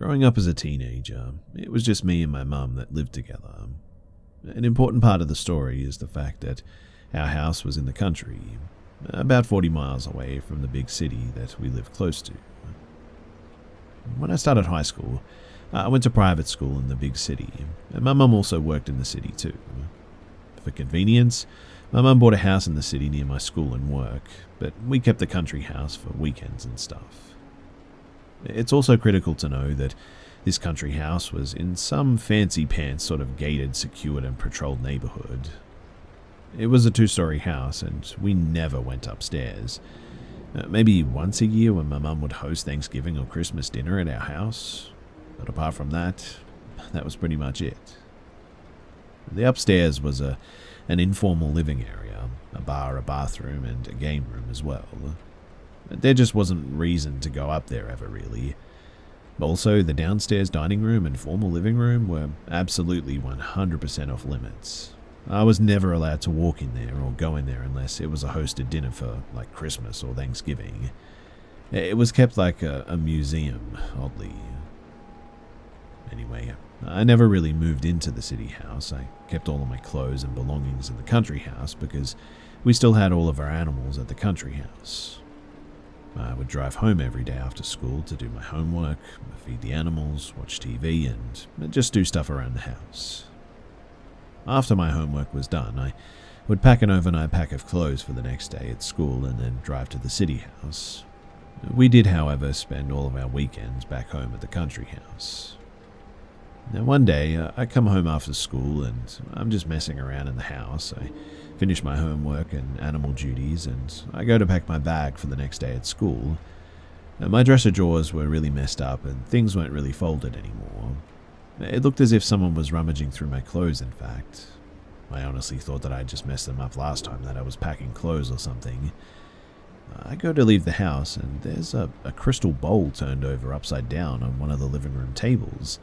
Growing up as a teenager, it was just me and my mum that lived together. An important part of the story is the fact that our house was in the country, about 40 miles away from the big city that we live close to. When I started high school, I went to private school in the big city, and my mum also worked in the city too. For convenience, my mum bought a house in the city near my school and work, but we kept the country house for weekends and stuff. It's also critical to know that this country house was in some fancy pants sort of gated, secured and patrolled neighborhood. It was a 2-story house and we never went upstairs. Maybe once a year when my mum would host Thanksgiving or Christmas dinner at our house. But apart from that, that was pretty much it. The upstairs was an informal living area, a bar, a bathroom and a game room as well. There just wasn't reason to go up there ever really. Also, the downstairs dining room and formal living room were absolutely 100% off limits. I was never allowed to walk in there or go in there unless it was a hosted dinner for like Christmas or Thanksgiving. It was kept like a museum, oddly. Anyway, I never really moved into the city house. I kept all of my clothes and belongings in the country house because we still had all of our animals at the country house. I would drive home every day after school to do my homework, feed the animals, watch TV, and just do stuff around the house. After my homework was done, I would pack an overnight pack of clothes for the next day at school and then drive to the city house. We did, however, spend all of our weekends back home at the country house. Now, one day, I come home after school and I'm just messing around in the house. I finish my homework and animal duties and I go to pack my bag for the next day at school. My dresser drawers were really messed up and things weren't really folded anymore. It looked as if someone was rummaging through my clothes, in fact. I honestly thought that I'd just messed them up last time that I was packing clothes or something. I go to leave the house and there's a crystal bowl turned over upside down on one of the living room tables.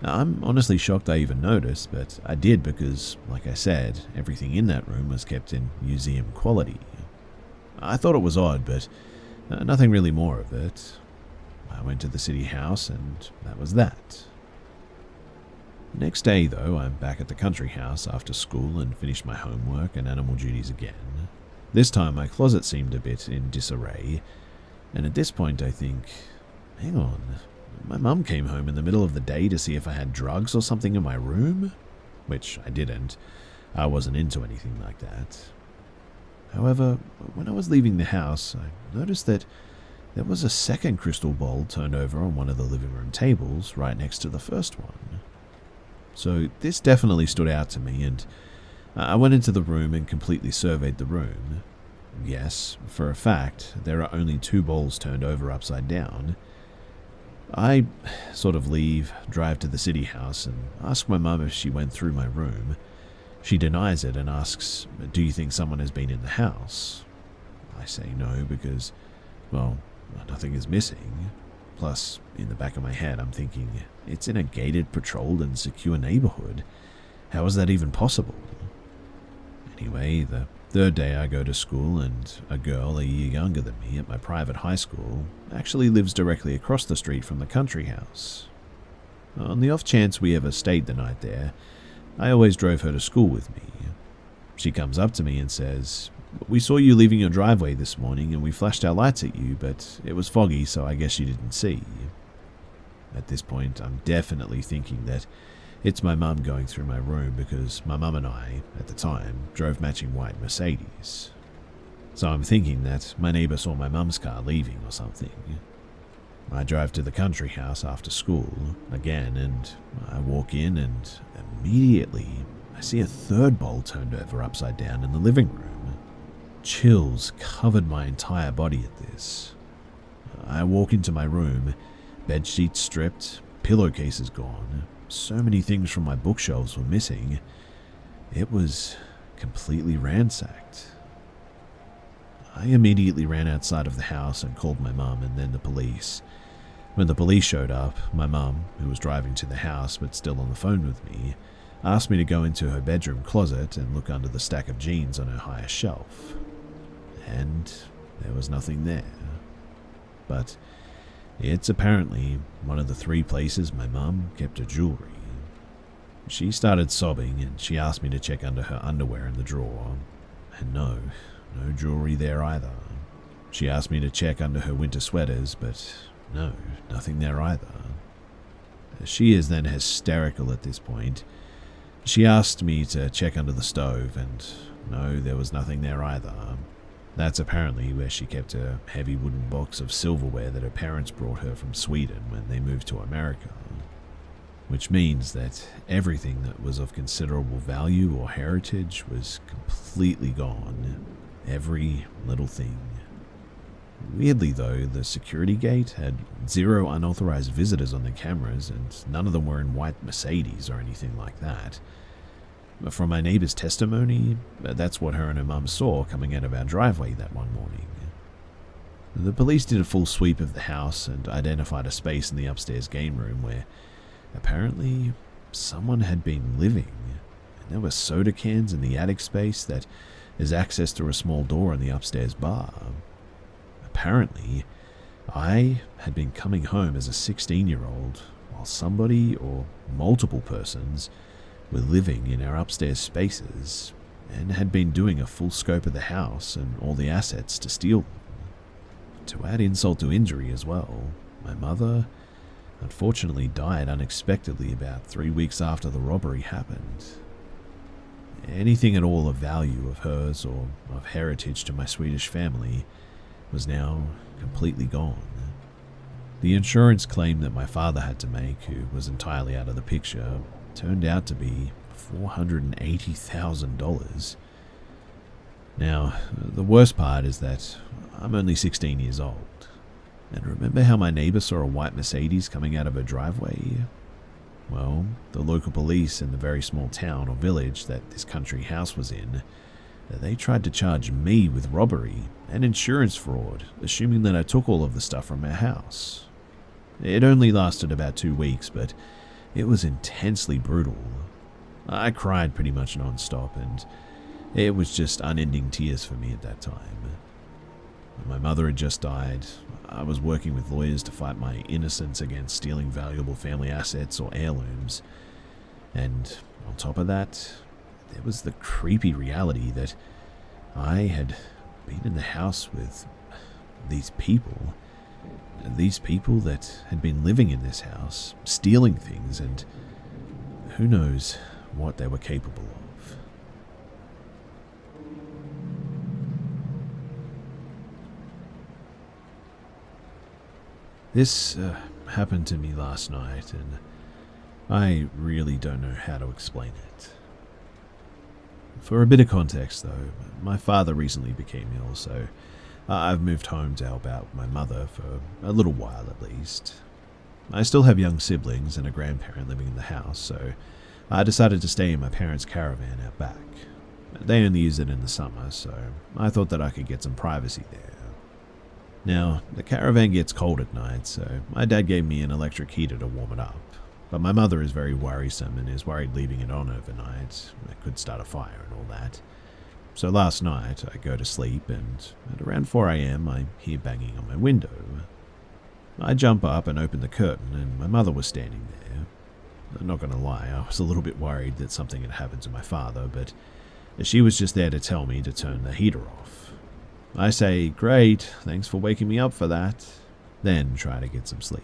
I'm honestly shocked I even noticed, but I did because, like I said, everything in that room was kept in museum quality. I thought it was odd, but nothing really more of it. I went to the city house and that was that. Next day, though, I'm back at the country house after school and finished my homework and animal duties again. This time my closet seemed a bit in disarray, and at this point I think, hang on, my mum came home in the middle of the day to see if I had drugs or something in my room? Which I didn't. I wasn't into anything like that. However, when I was leaving the house, I noticed that there was a second crystal bowl turned over on one of the living room tables right next to the first one. So this definitely stood out to me, and I went into the room and completely surveyed the room. Yes, for a fact, there are only 2 bowls turned over upside down. I sort of leave, drive to the city house, and ask my mum if she went through my room. She denies it and asks, "Do you think someone has been in the house?" I say no because, well, nothing is missing. Plus, in the back of my head, I'm thinking, it's in a gated, patrolled, and secure neighborhood. How is that even possible? Anyway, the third day I go to school, and a girl a year younger than me at my private high school actually lives directly across the street from the country house. On the off chance we ever stayed the night there, I always drove her to school with me. She comes up to me and says, "We saw you leaving your driveway this morning and we flashed our lights at you, but it was foggy, so I guess you didn't see." At this point, I'm definitely thinking that it's my mum going through my room because my mum and I, at the time, drove matching white Mercedes. So I'm thinking that my neighbour saw my mum's car leaving or something. I drive to the country house after school again, and I walk in and immediately I see a third bowl turned over upside down in the living room. Chills covered my entire body at this. I walk into my room, bed sheets stripped, pillowcases gone. So many things from my bookshelves were missing. It was completely ransacked. I immediately ran outside of the house and called my mum and then the police. When the police showed up, my mum, who was driving to the house but still on the phone with me, asked me to go into her bedroom closet and look under the stack of jeans on her highest shelf. And there was nothing there. But It's apparently one of the 3 places my mum kept her jewelry. She started sobbing and she asked me to check under her underwear in the drawer. And no jewelry there either. She asked me to check under her winter sweaters, but no, nothing there either. She is then hysterical at this point. She asked me to check under the stove, and no, there was nothing there either. That's apparently where she kept a heavy wooden box of silverware that her parents brought her from Sweden when they moved to America. Which means that everything that was of considerable value or heritage was completely gone. Every little thing. Weirdly though, the security gate had 0 unauthorized visitors on the cameras, and none of them were in white Mercedes or anything like that. From my neighbor's testimony, that's what her and her mum saw coming out of our driveway that one morning. The police did a full sweep of the house and identified a space in the upstairs game room where apparently someone had been living. And there were soda cans in the attic space that is accessed through a small door in the upstairs bar. Apparently, I had been coming home as a 16-year-old while somebody or multiple persons were living in our upstairs spaces and had been doing a full scope of the house and all the assets to steal them. To add insult to injury as well, my mother unfortunately died unexpectedly about 3 weeks after the robbery happened. Anything at all of value of hers or of heritage to my Swedish family was now completely gone. The insurance claim that my father had to make, who was entirely out of the picture, turned out to be $480,000. Now, the worst part is that I'm only 16 years old. And remember how my neighbor saw a white Mercedes coming out of her driveway? Well, the local police in the very small town or village that this country house was in, they tried to charge me with robbery and insurance fraud, assuming that I took all of the stuff from our house. It only lasted about 2 weeks, but it was intensely brutal. I cried pretty much non-stop, and it was just unending tears for me at that time. My mother had just died. I was working with lawyers to fight my innocence against stealing valuable family assets or heirlooms. And on top of that, there was the creepy reality that I had been in the house with these people that had been living in this house, stealing things, and who knows what they were capable of. This happened to me last night, and I really don't know how to explain it. For a bit of context, though, my father recently became ill, so I've moved home to help out my mother for a little while at least. I still have young siblings and a grandparent living in the house, so I decided to stay in my parents' caravan out back. They only use it in the summer, so I thought that I could get some privacy there. Now, the caravan gets cold at night, so my dad gave me an electric heater to warm it up. But my mother is very worrisome and is worried leaving it on overnight. It could start a fire and all that. So last night, I go to sleep, and at around 4 a.m., I hear banging on my window. I jump up and open the curtain, and my mother was standing there. I'm not going to lie, I was a little bit worried that something had happened to my father, but she was just there to tell me to turn the heater off. I say, "Great, thanks for waking me up for that," then try to get some sleep.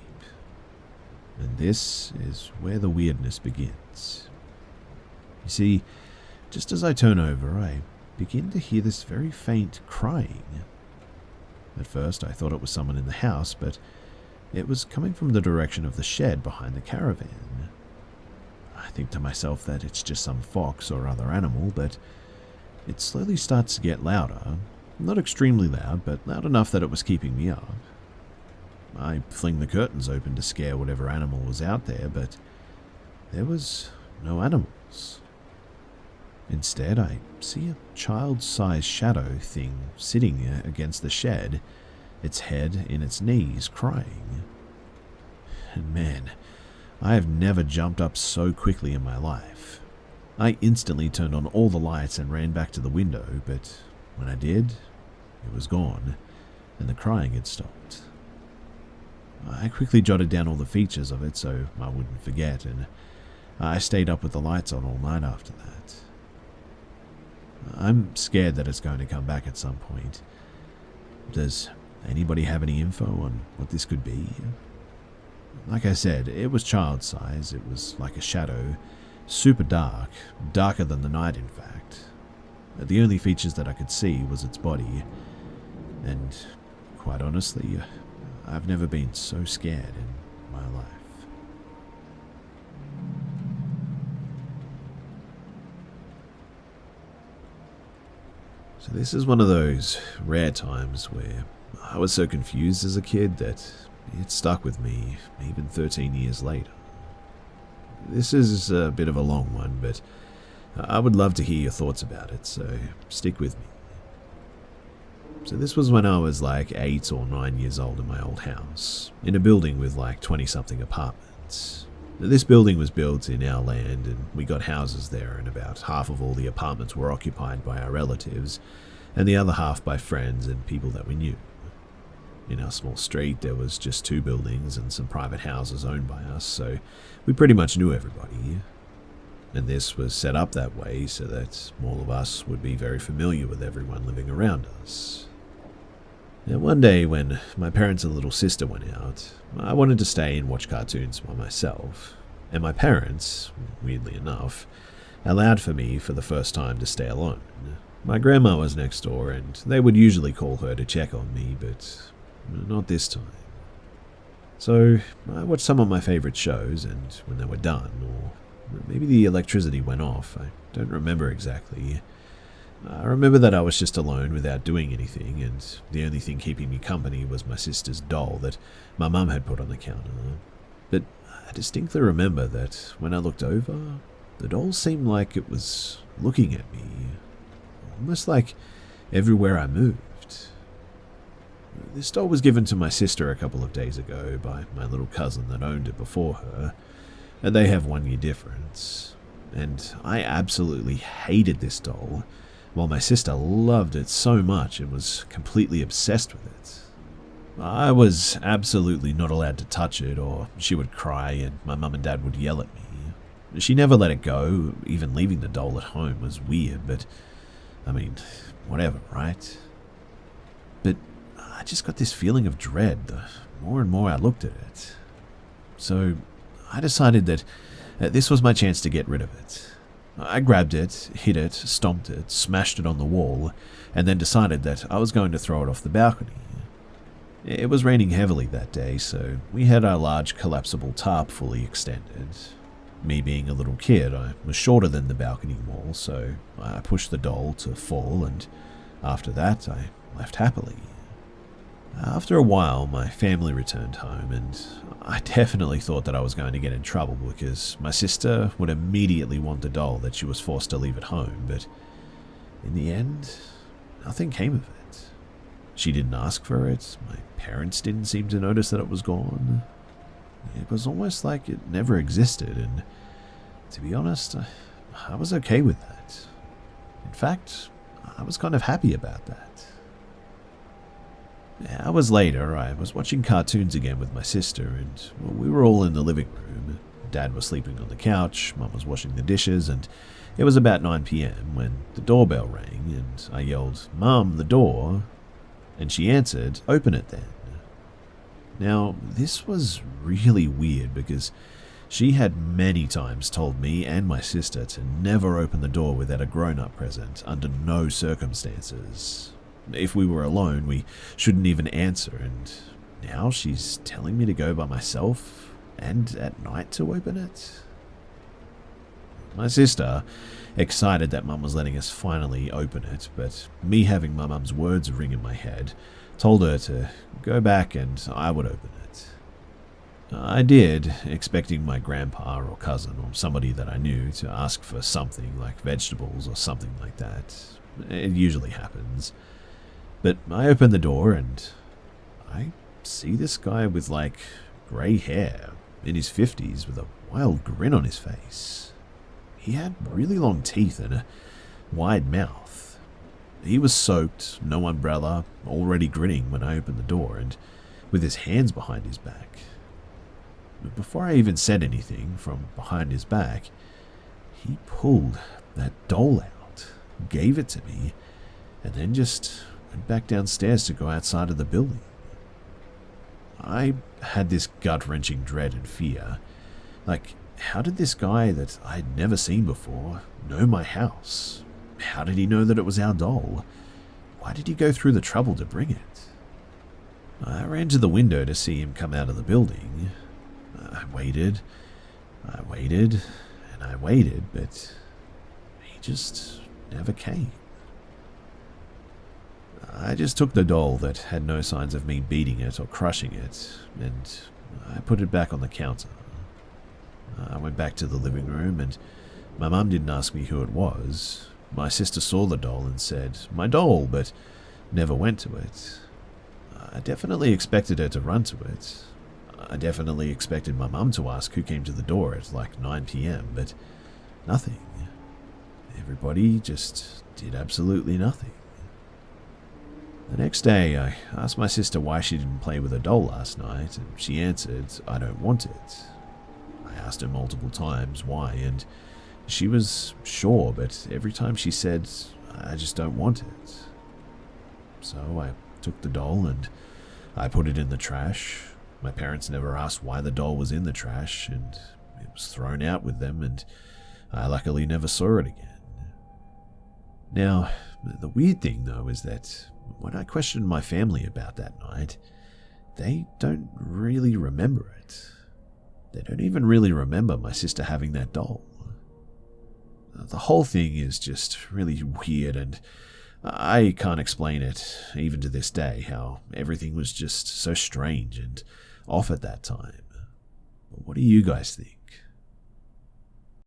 And this is where the weirdness begins. You see, just as I turn over, I begin to hear this very faint crying. At first, I thought it was someone in the house, but it was coming from the direction of the shed behind the caravan. I think to myself that it's just some fox or other animal, but it slowly starts to get louder. Not extremely loud, but loud enough that it was keeping me up. I fling the curtains open to scare whatever animal was out there, but there was no animals. Instead, I see a child-sized shadow thing sitting against the shed, its head in its knees, crying. And man, I have never jumped up so quickly in my life. I instantly turned on all the lights and ran back to the window, but when I did, it was gone, and the crying had stopped. I I quickly jotted down all the features of it so I wouldn't forget, and I stayed up with the lights on all night after that. I'm scared that it's going to come back at some point. Does anybody have any info on what this could be? Like I said, it was child size. It was like a shadow, super dark, darker than the night in fact. The only features that I could see was its body, and quite honestly, I've never been so scared in my life. So this is one of those rare times where I was so confused as a kid that it stuck with me even 13 years later. This is a bit of a long one, but I would love to hear your thoughts about it, so stick with me. So this was when I was like 8 or 9 years old in my old house, in a building with like 20-something apartments. This building was built in our land, and we got houses there, and about half of all the apartments were occupied by our relatives, and the other half by friends and people that we knew. In our small street, there was just 2 buildings and some private houses owned by us, so we pretty much knew everybody. And this was set up that way so that all of us would be very familiar with everyone living around us. Now, one day when my parents and little sister went out, I wanted to stay and watch cartoons by myself, and my parents, weirdly enough, allowed for me for the first time to stay alone. My grandma was next door, and they would usually call her to check on me, but not this time. So I watched some of my favorite shows, and when they were done, or maybe the electricity went off, I don't remember exactly. I remember that I was just alone without doing anything, and the only thing keeping me company was my sister's doll that my mum had put on the counter. But I distinctly remember that when I looked over, the doll seemed like it was looking at me, almost like everywhere I moved. This doll was given to my sister a couple of days ago by my little cousin that owned it before her, and they have 1 year difference. And I absolutely hated this doll, while my sister loved it so much and was completely obsessed with it. I was absolutely not allowed to touch it, or she would cry and my mum and dad would yell at me. She never let it go. Even leaving the doll at home was weird, but I mean, whatever, right? But I just got this feeling of dread the more and more I looked at it. So I decided that this was my chance to get rid of it. I grabbed it, hit it, stomped it, smashed it on the wall, and then decided that I was going to throw it off the balcony. It was raining heavily that day, so we had our large collapsible tarp fully extended. Me being a little kid, I was shorter than the balcony wall, so I pushed the doll to fall, and after that I left happily. After a while, my family returned home, and I definitely thought that I was going to get in trouble because my sister would immediately want the doll that she was forced to leave at home, but in the end, nothing came of it. She didn't ask for it, my parents didn't seem to notice that it was gone. It was almost like it never existed, and to be honest, I was okay with that. In fact, I was kind of happy about that. Hours later, I was watching cartoons again with my sister, and we were all in the living room. Dad was sleeping on the couch, Mum was washing the dishes, and it was about 9 p.m. when the doorbell rang, and I yelled, "Mum, the door," and she answered, "Open it then." Now, this was really weird because she had many times told me and my sister to never open the door without a grown-up present under no circumstances. If we were alone, we shouldn't even answer, and now she's telling me to go by myself and at night to open it? My sister, excited that Mum was letting us finally open it, but me having my mum's words ring in my head, told her to go back and I would open it. I did, expecting my grandpa or cousin or somebody that I knew to ask for something like vegetables or something like that. It usually happens. But I opened the door and I see this guy with like grey hair in his 50s with a wild grin on his face. He had really long teeth and a wide mouth. He was soaked, no umbrella, already grinning when I opened the door, and with his hands behind his back. But before I even said anything, from behind his back, he pulled that doll out, gave it to me, and then just went back downstairs to go outside of the building. I had this gut-wrenching dread and fear. Like, how did this guy that I'd never seen before know my house? How did he know that it was our doll? Why did he go through the trouble to bring it? I ran to the window to see him come out of the building. I waited, and I waited, but he just never came. I just took the doll that had no signs of me beating it or crushing it, and I put it back on the counter. I went back to the living room, and my mum didn't ask me who it was. My sister saw the doll and said, "My doll," but never went to it. I definitely expected her to run to it. I definitely expected my mum to ask who came to the door at like 9 p.m, but nothing. Everybody just did absolutely nothing. The next day, I asked my sister why she didn't play with a doll last night, and she answered, "I don't want it." I asked her multiple times why, and she was sure, but every time she said, "I just don't want it." So I took the doll and I put it in the trash. My parents never asked why the doll was in the trash, and it was thrown out with them, and I luckily never saw it again. Now, the weird thing though is that when I questioned my family about that night, they don't really remember it. They don't even really remember my sister having that doll. The whole thing is just really weird, and I can't explain it, even to this day, how everything was just so strange and off at that time. But what do you guys think?